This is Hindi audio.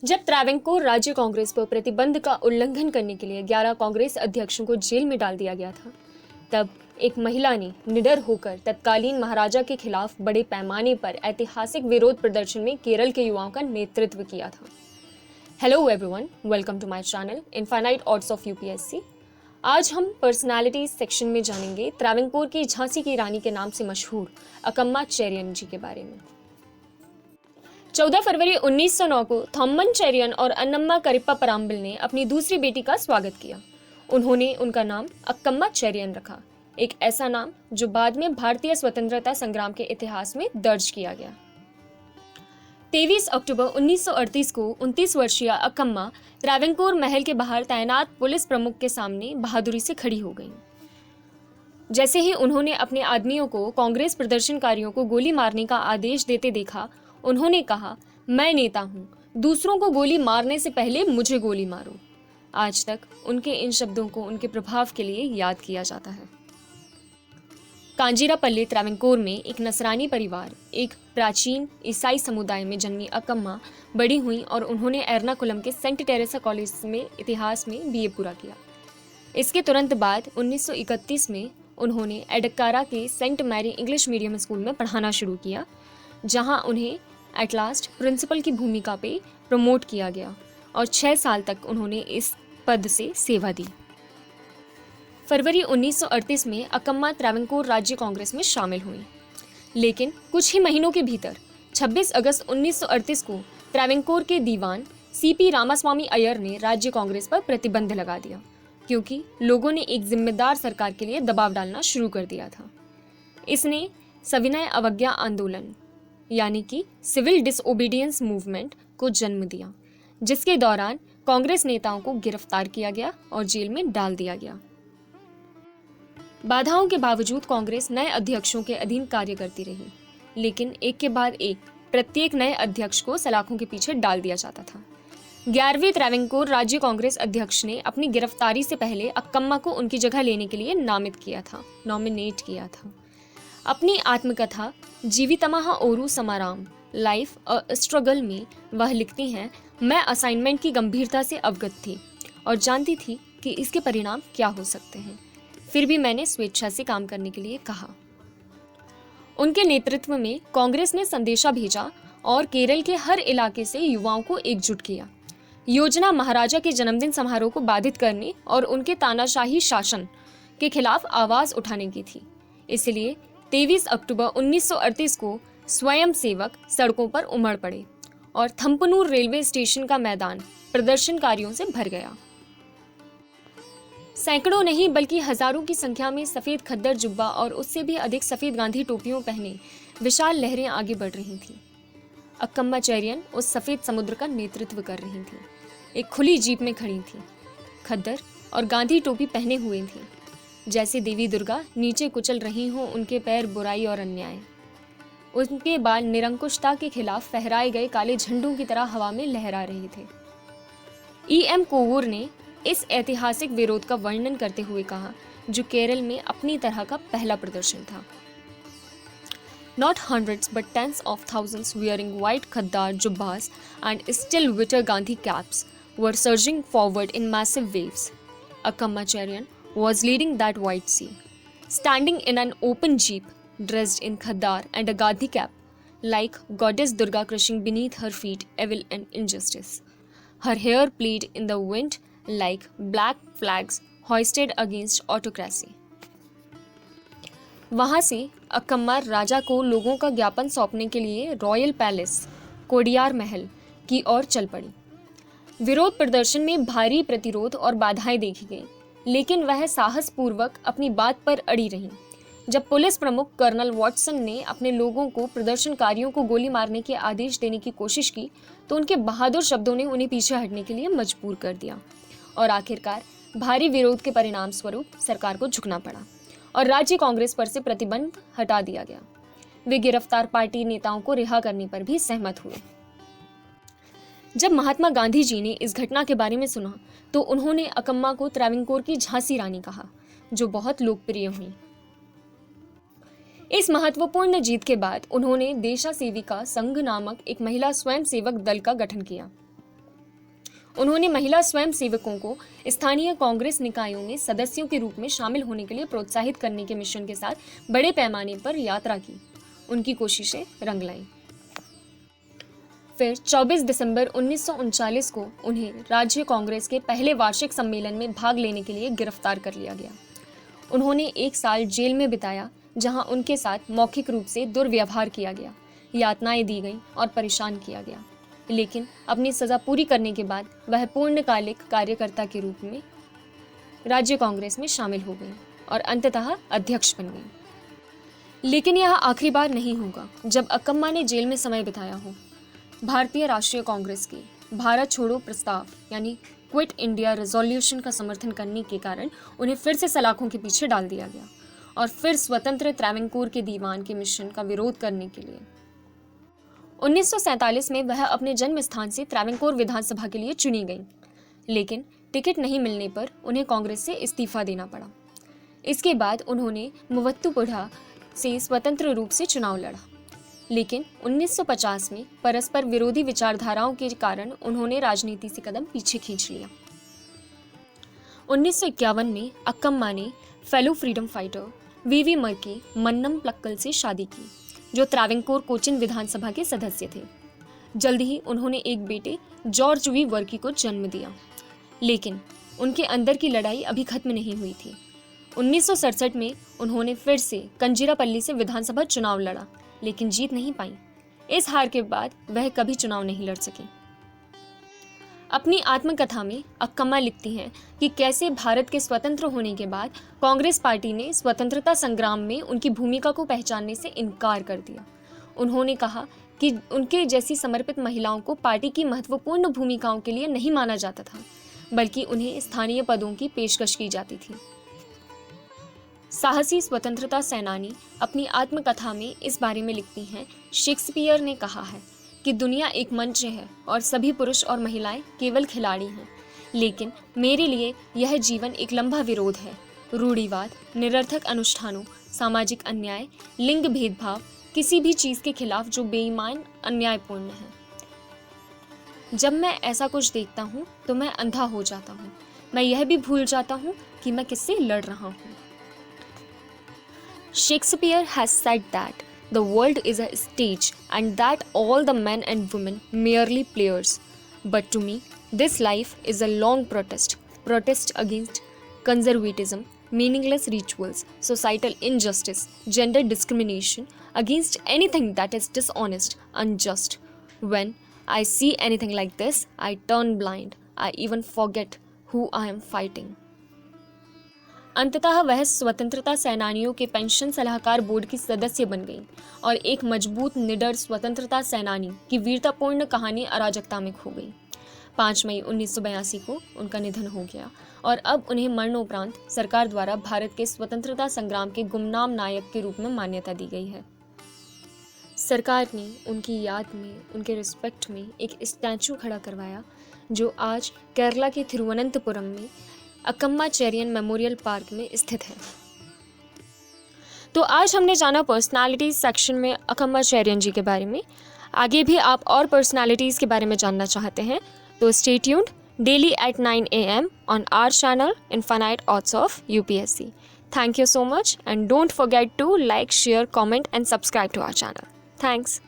जब त्रावणकोर राज्य कांग्रेस पर प्रतिबंध का उल्लंघन करने के लिए 11 कांग्रेस अध्यक्षों को जेल में डाल दिया गया था, तब एक महिला ने निडर होकर तत्कालीन महाराजा के खिलाफ बड़े पैमाने पर ऐतिहासिक विरोध प्रदर्शन में केरल के युवाओं का नेतृत्व किया था। Hello everyone, welcome to my channel infinite odds of UPSC. आज हम पर्सनालिटी सेक्शन में जानेंगे त्रावणकोर की झांसी की रानी के नाम से मशहूर अकम्मा चेरियन जी के बारे में। 14 फरवरी 1909 को थॉम्मन चेरियन और अन्नम्मा करिप्पा पराम्बिल ने अपनी दूसरी बेटी का स्वागत किया। उन्होंने उनका नाम अक्कम्मा चेरियन रखा, एक ऐसा नाम जो बाद में भारतीय स्वतंत्रता संग्राम के इतिहास में दर्ज किया गया। 23 अक्टूबर 1938 को 29 वर्षीय अक्कम्मा त्रावणकोर महल के बाहर तैनात पुलिस प्रमुख के सामने बहादुरी से खड़ी हो गईं। जैसे ही उन्होंने अपने आदमियों को कांग्रेस प्रदर्शनकारियों को गोली मारने का आदेश देते देखा, उन्होंने कहा, मैं नेता हूं, दूसरों को गोली मारने से पहले मुझे गोली मारो। आज तक उनके इन शब्दों को उनके प्रभाव के लिए याद किया जाता है। कांजीरापल्ली त्रावणकोर में एक नसरानी परिवार, एक प्राचीन ईसाई समुदाय में जन्मी अक्कम्मा बड़ी हुई और उन्होंने एर्नाकुलम के सेंट टेरेसा कॉलेज में इतिहास में बीए पूरा किया। इसके तुरंत बाद 1931 में उन्होंने एडक्कारा के Saint Mary English medium school में पढ़ाना शुरू किया, जहां उन्हें एट लास्ट प्रिंसिपल की भूमिका पे प्रमोट किया गया और 6 साल तक उन्होंने इस पद से सेवा दी। फरवरी 1938 में अक्कम्मा त्रावणकोर राज्य कांग्रेस में शामिल हुई, लेकिन कुछ ही महीनों के भीतर 26 अगस्त 1938 को त्रावणकोर के दीवान सीपी रामास्वामी अय्यर ने राज्य कांग्रेस पर प्रतिबंध लगा दिया, क्योंकि लोगों ने एक जिम्मेदार सरकार के लिए दबाव डालना शुरू कर दिया था। इसने सविनय अवज्ञा आंदोलन यानी कि सिविल डिसओबीडियंस मूवमेंट को जन्म दिया, जिसके दौरान कांग्रेस नेताओं को गिरफ्तार किया गया और जेल में डाल दिया गया। बाधाओं के बावजूद कांग्रेस नए अध्यक्षों के अधीन कार्य करती रही, लेकिन एक के बाद एक प्रत्येक नए अध्यक्ष को सलाखों के पीछे डाल दिया जाता था। 11वें त्रावणकोर राज्य कांग्रेस अध्यक्ष ने अपनी गिरफ्तारी से पहले अक्कम्मा को उनकी जगह लेने के लिए नॉमिनेट किया था। अपनी आत्मकथा जीवितमः ओरू समाराम लाइफ अ स्ट्रगल में वह लिखती हैं, मैं असाइनमेंट की गंभीरता से अवगत थी और जानती थी कि इसके परिणाम क्या हो सकते हैं, फिर भी मैंने स्वेच्छा से काम करने के लिए कहा। उनके नेतृत्व में कांग्रेस ने संदेशा भेजा और केरल के हर इलाके से युवाओं को एकजुट किया। योजना महाराजा के जन्मदिन समारोह को बाधित करने और उनके तानाशाही शासन के खिलाफ आवाज उठाने की थी। इसलिए 23 अक्टूबर 1938 को स्वयंसेवक सड़कों पर उमड़ पड़े और थम्पनूर रेलवे स्टेशन का मैदान प्रदर्शनकारियों से भर गया। सैकड़ों नहीं बल्कि हजारों की संख्या में सफेद खद्दर जुब्बा और उससे भी अधिक सफेद गांधी टोपियों पहने विशाल लहरें आगे बढ़ रही थीं। अक्कम्मा चेरियन उस सफेद समुद्र का नेतृत्व कर रही थी। एक खुली जीप में खड़ी थी, खद्दर और गांधी टोपी पहने हुए थी, जैसे देवी दुर्गा नीचे कुचल रही हों उनके पैर बुराई और अन्याय। उनके बाल निरंकुशता के खिलाफ फहराए गए काले झंडों की तरह हवा में लहरा रहे थे। E.M. कोवूर ने इस ऐतिहासिक विरोध का वर्णन करते हुए कहा, जो केरल में अपनी तरह का पहला प्रदर्शन था। Not hundreds but tens of thousands wearing white khaddar jubbas and still witter Gandhi caps were surging forward in massive waves. Akamma Cherian was leading that white sea, standing in an open jeep, dressed in khaddar and a Gandhi cap, like goddess Durga crushing beneath her feet evil and injustice. Her hair played in the wind like black flags hoisted against autocracy. वहां से अक्कम्मा राजा को लोगों का ज्ञापन सौंपने के लिए रॉयल पैलेस कोडियार महल की ओर चल पड़ी। विरोध प्रदर्शन में भारी प्रतिरोध और बाधाएं देखी गई, लेकिन वह साहसपूर्वक अपनी बात पर अड़ी रहीं। जब पुलिस प्रमुख कर्नल वॉटसन ने अपने लोगों को प्रदर्शनकारियों को गोली मारने के आदेश देने की कोशिश की, तो उनके बहादुर शब्दों ने उन्हें पीछे हटने के लिए मजबूर कर दिया और आखिरकार भारी विरोध के परिणाम स्वरूप सरकार को झुकना पड़ा और राज्य कांग्रेस पर से प्रतिबंध हटा दिया गया। वे गिरफ्तार पार्टी नेताओं को रिहा करने पर भी सहमत हुए। जब महात्मा गांधी जी ने इस घटना के बारे में सुना, तो उन्होंने अक्कम्मा को त्रावणकोर की झांसी रानी कहा, जो बहुत लोकप्रिय हुई। इस महत्वपूर्ण जीत के बाद उन्होंने देशा सेविका संघ नामक एक महिला स्वयंसेवक दल का गठन किया। उन्होंने महिला स्वयं सेवकों को स्थानीय कांग्रेस निकायों में सदस्यों के रूप में शामिल होने के लिए प्रोत्साहित करने के मिशन के साथ बड़े पैमाने पर यात्रा की। उनकी कोशिशें रंग लाईं। फिर 24 दिसंबर 1939 को उन्हें राज्य कांग्रेस के पहले वार्षिक सम्मेलन में भाग लेने के लिए गिरफ्तार कर लिया गया। उन्होंने 1 साल जेल में बिताया, जहां उनके साथ मौखिक रूप से दुर्व्यवहार किया गया, यातनाएं दी गईं और परेशान किया गया। लेकिन अपनी सज़ा पूरी करने के बाद वह पूर्णकालिक कार्यकर्ता के रूप में राज्य कांग्रेस में शामिल हो गईं और अंततः अध्यक्ष बन गईं। लेकिन यह आखिरी बार नहीं होगा जब अक्कम्मा ने जेल में समय बिताया हो। भारतीय राष्ट्रीय कांग्रेस के भारत छोड़ो प्रस्ताव यानी क्विट इंडिया रेजोल्यूशन का समर्थन करने के कारण उन्हें फिर से सलाखों के पीछे डाल दिया गया और फिर स्वतंत्र त्रावणकोर के दीवान के मिशन का विरोध करने के लिए 1947 में वह अपने जन्म स्थान से त्रावणकोर विधानसभा के लिए चुनी गई, लेकिन टिकट नहीं मिलने पर उन्हें कांग्रेस से इस्तीफा देना पड़ा। इसके बाद उन्होंने मुवत्तुपुझा से स्वतंत्र रूप से चुनाव लड़ा, लेकिन 1950 में परस्पर विरोधी विचारधाराओं के कारण उन्होंने राजनीति से कदम पीछे खींच लिया। 1951 में अक्कम्मा ने फेलो फ्रीडम फाइटर वीवी मर्की मन्नम प्लक्कल से शादी की, जो त्रावणकोर कोचिन विधानसभा के सदस्य थे। जल्द ही उन्होंने एक बेटे जॉर्ज वी वर्की को जन्म दिया, लेकिन उनके अंदर की लड़ाई अभी खत्म नहीं हुई थी। 1967 में उन्होंने फिर से कंजीरापल्ली से विधानसभा चुनाव लड़ा, लेकिन जीत नहीं पाई। इस हार के बाद वह कभी चुनाव नहीं लड़ सके। अपनी आत्मकथा में अक्कम्मा लिखती हैं कि कैसे भारत के स्वतंत्र होने के बाद कांग्रेस पार्टी ने स्वतंत्रता संग्राम में उनकी भूमिका को पहचानने से इनकार कर दिया। उन्होंने कहा कि उनके जैसी समर्पित महिलाओं को पार्टी की महत्वपूर्ण भूमिकाओं के लिए नहीं माना जाता था, बल्कि उन्हें स्थानीय पदों की पेशकश की जाती थी। साहसी स्वतंत्रता सेनानी अपनी आत्मकथा में इस बारे में लिखती हैं, शेक्सपियर ने कहा है कि दुनिया एक मंच है और सभी पुरुष और महिलाएं केवल खिलाड़ी हैं, लेकिन मेरे लिए यह जीवन एक लंबा विरोध है। रूढ़िवाद, निरर्थक अनुष्ठानों, सामाजिक अन्याय, लिंग भेदभाव, किसी भी चीज़ के खिलाफ जो बेईमान अन्यायपूर्ण है। जब मैं ऐसा कुछ देखता हूँ तो मैं अंधा हो जाता हूँ। मैं यह भी भूल जाता हूँ कि मैं किससे लड़ रहा हूँ। Shakespeare has said that the world is a stage and that all the men and women merely players. But to me, this life is a long protest against conservatism, meaningless rituals, societal injustice, gender discrimination, against anything that is dishonest, unjust. When I see anything like this, I turn blind. I even forget who I am fighting. अंततः वह स्वतंत्रता सेनानियों के पेंशन सलाहकार बोर्ड की सदस्य बन गई और एक मजबूत निडर स्वतंत्रता सेनानी की वीरतापूर्ण कहानी अराजकता में खो गई। 5 मई 1982 को उनका निधन हो गया और अब उन्हें मरणोपरांत सरकार द्वारा भारत के स्वतंत्रता संग्राम के गुमनाम नायक के रूप में मान्यता दी गई है। सरकार ने उनकी याद में, उनके रिस्पेक्ट में एक स्टैचू खड़ा करवाया, जो आज केरला के थिरुवनंतपुरम में अक्कम्मा चेरियन मेमोरियल पार्क में स्थित है। तो आज हमने जाना पर्सनालिटीज सेक्शन में अक्कम्मा चेरियन जी के बारे में। आगे भी आप और पर्सनालिटीज़ के बारे में जानना चाहते हैं तो stay tuned daily at 9 AM on our channel Infinite Odds of UPSC. Thank you so much and don't forget to like, share, comment and subscribe to our channel. Thanks.